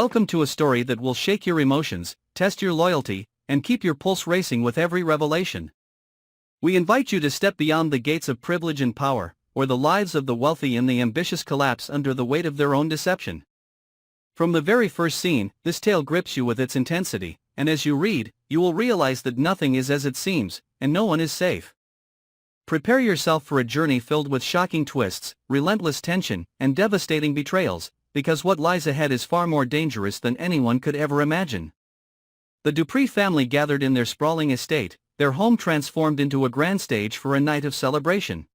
Welcome to a story that will shake your emotions, test your loyalty, and keep your pulse racing with every revelation. We invite you to step beyond the gates of privilege and power, where the lives of the wealthy and the ambitious collapse under the weight of their own deception. From the very first scene, this tale grips you with its intensity, and as you read, you will realize that nothing is as it seems, and no one is safe. Prepare yourself for a journey filled with shocking twists, relentless tension, and devastating betrayals, because what lies ahead is far more dangerous than anyone could ever imagine. The Dupree family gathered in their sprawling estate, their home transformed into a grand stage for a night of celebration.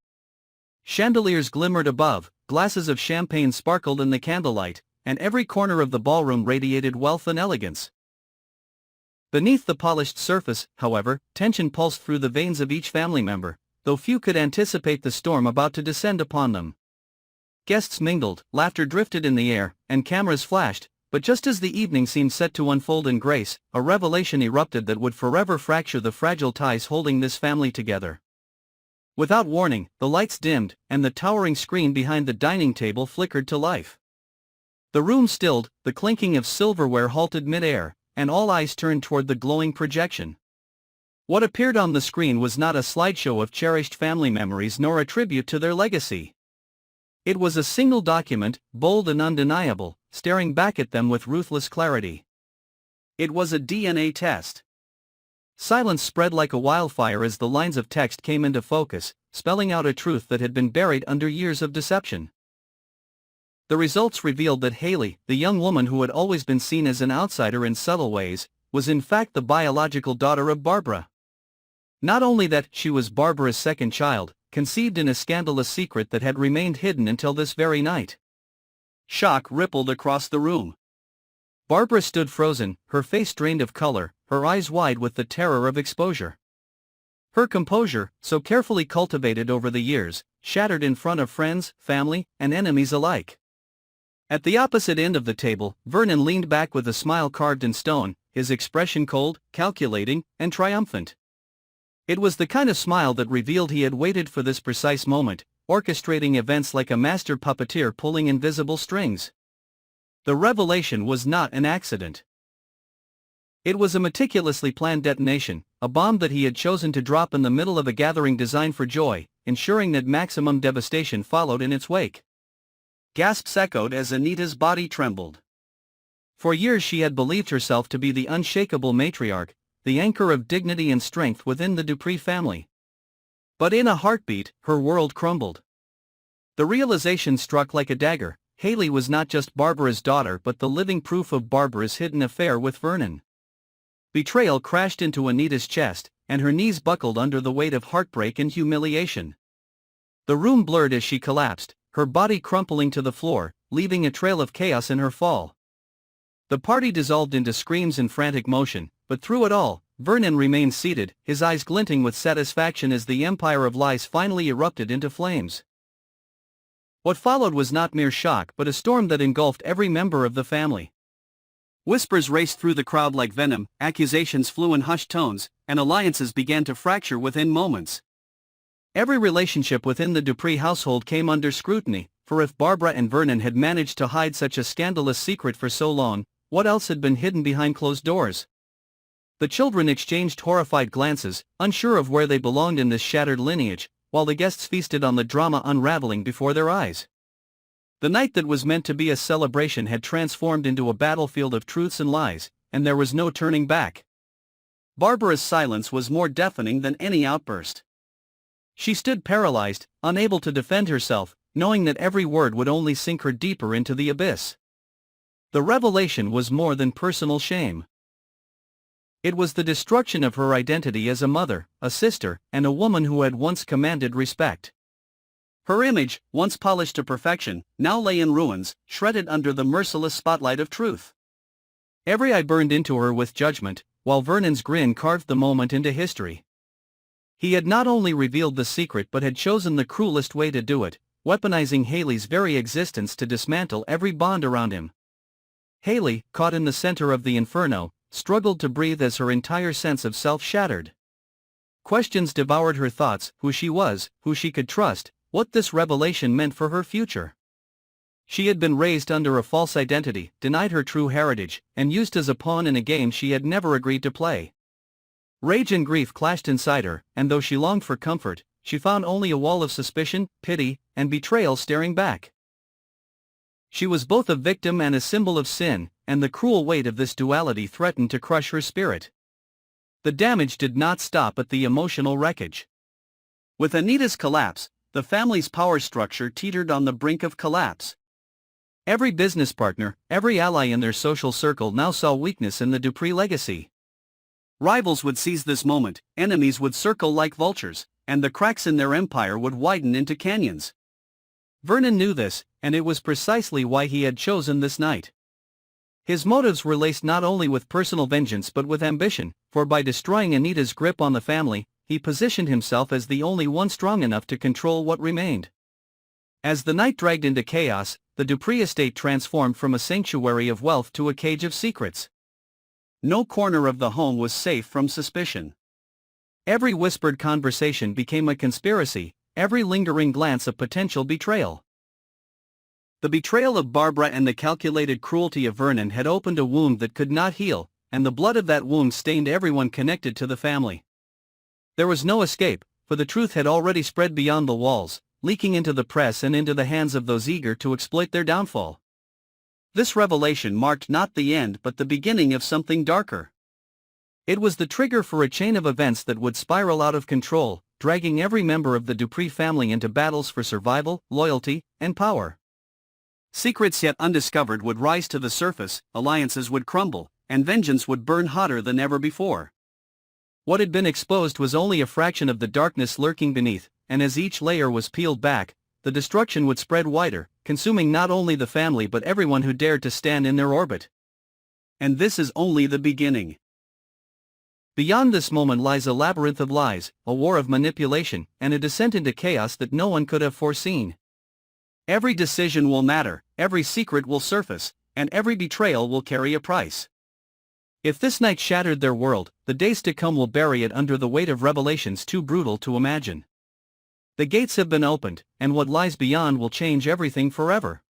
Chandeliers glimmered above, glasses of champagne sparkled in the candlelight, and every corner of the ballroom radiated wealth and elegance. Beneath the polished surface, however, tension pulsed through the veins of each family member, though few could anticipate the storm about to descend upon them. Guests mingled, laughter drifted in the air, and cameras flashed, but just as the evening seemed set to unfold in grace, a revelation erupted that would forever fracture the fragile ties holding this family together. Without warning, the lights dimmed, and the towering screen behind the dining table flickered to life. The room stilled, the clinking of silverware halted mid-air, and all eyes turned toward the glowing projection. What appeared on the screen was not a slideshow of cherished family memories nor a tribute to their legacy. It was a single document, bold and undeniable, staring back at them with ruthless clarity. It was a DNA test. Silence spread like a wildfire as the lines of text came into focus, spelling out a truth that had been buried under years of deception. The results revealed that Hayley, the young woman who had always been seen as an outsider in subtle ways, was in fact the biological daughter of Barbara. Not only that, she was Barbara's second child, conceived in a scandalous secret that had remained hidden until this very night. Shock rippled across the room. Barbara stood frozen, her face drained of color, her eyes wide with the terror of exposure. Her composure, so carefully cultivated over the years, shattered in front of friends, family, and enemies alike. At the opposite end of the table, Vernon leaned back with a smile carved in stone, his expression cold, calculating, and triumphant. It was the kind of smile that revealed he had waited for this precise moment, orchestrating events like a master puppeteer pulling invisible strings. The revelation was not an accident. It was a meticulously planned detonation, a bomb that he had chosen to drop in the middle of a gathering designed for joy, ensuring that maximum devastation followed in its wake. Gasps echoed as Anita's body trembled. For years she had believed herself to be the unshakable matriarch, the anchor of dignity and strength within the Dupree family. But in a heartbeat, her world crumbled. The realization struck like a dagger. Hayley was not just Barbara's daughter but the living proof of Barbara's hidden affair with Vernon. Betrayal crashed into Anita's chest, and her knees buckled under the weight of heartbreak and humiliation. The room blurred as she collapsed, her body crumpling to the floor, leaving a trail of chaos in her fall. The party dissolved into screams and frantic motion, but through it all, Vernon remained seated, his eyes glinting with satisfaction as the empire of lies finally erupted into flames. What followed was not mere shock but a storm that engulfed every member of the family. Whispers raced through the crowd like venom, accusations flew in hushed tones, and alliances began to fracture within moments. Every relationship within the Dupree household came under scrutiny, for if Barbara and Vernon had managed to hide such a scandalous secret for so long, what else had been hidden behind closed doors? The children exchanged horrified glances, unsure of where they belonged in this shattered lineage, while the guests feasted on the drama unraveling before their eyes. The night that was meant to be a celebration had transformed into a battlefield of truths and lies, and there was no turning back. Barbara's silence was more deafening than any outburst. She stood paralyzed, unable to defend herself, knowing that every word would only sink her deeper into the abyss. The revelation was more than personal shame. It was the destruction of her identity as a mother, a sister, and a woman who had once commanded respect. Her image, once polished to perfection, now lay in ruins, shredded under the merciless spotlight of truth. Every eye burned into her with judgment, while Vernon's grin carved the moment into history. He had not only revealed the secret but had chosen the cruelest way to do it, weaponizing Hayley's very existence to dismantle every bond around him. Hayley, caught in the center of the inferno, struggled to breathe as her entire sense of self shattered. Questions devoured her thoughts: who she was, who she could trust, what this revelation meant for her future. She had been raised under a false identity, denied her true heritage, and used as a pawn in a game she had never agreed to play. Rage and grief clashed inside her, and though she longed for comfort, she found only a wall of suspicion, pity, and betrayal staring back. She was both a victim and a symbol of sin, and the cruel weight of this duality threatened to crush her spirit. The damage did not stop at the emotional wreckage. With Anita's collapse, the family's power structure teetered on the brink of collapse. Every business partner, every ally in their social circle now saw weakness in the Dupree legacy. Rivals would seize this moment, enemies would circle like vultures, and the cracks in their empire would widen into canyons. Vernon knew this, and it was precisely why he had chosen this night. His motives were laced not only with personal vengeance but with ambition, for by destroying Anita's grip on the family, he positioned himself as the only one strong enough to control what remained. As the night dragged into chaos, the Dupree estate transformed from a sanctuary of wealth to a cage of secrets. No corner of the home was safe from suspicion. Every whispered conversation became a conspiracy, every lingering glance a potential betrayal. The betrayal of Barbara and the calculated cruelty of Vernon had opened a wound that could not heal, and the blood of that wound stained everyone connected to the family. There was no escape, for the truth had already spread beyond the walls, leaking into the press and into the hands of those eager to exploit their downfall. This revelation marked not the end but the beginning of something darker. It was the trigger for a chain of events that would spiral out of control, dragging every member of the Dupree family into battles for survival, loyalty, and power. Secrets yet undiscovered would rise to the surface, alliances would crumble, and vengeance would burn hotter than ever before. What had been exposed was only a fraction of the darkness lurking beneath, and as each layer was peeled back, the destruction would spread wider, consuming not only the family but everyone who dared to stand in their orbit. And this is only the beginning. Beyond this moment lies a labyrinth of lies, a war of manipulation, and a descent into chaos that no one could have foreseen. Every decision will matter, every secret will surface, and every betrayal will carry a price. If this night shattered their world, the days to come will bury it under the weight of revelations too brutal to imagine. The gates have been opened, and what lies beyond will change everything forever.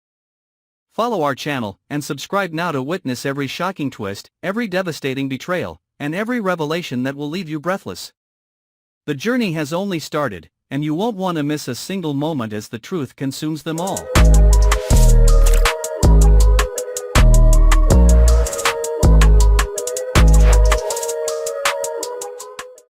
Follow our channel, and subscribe now to witness every shocking twist, every devastating betrayal, and every revelation that will leave you breathless. The journey has only started, and you won't want to miss a single moment as the truth consumes them all.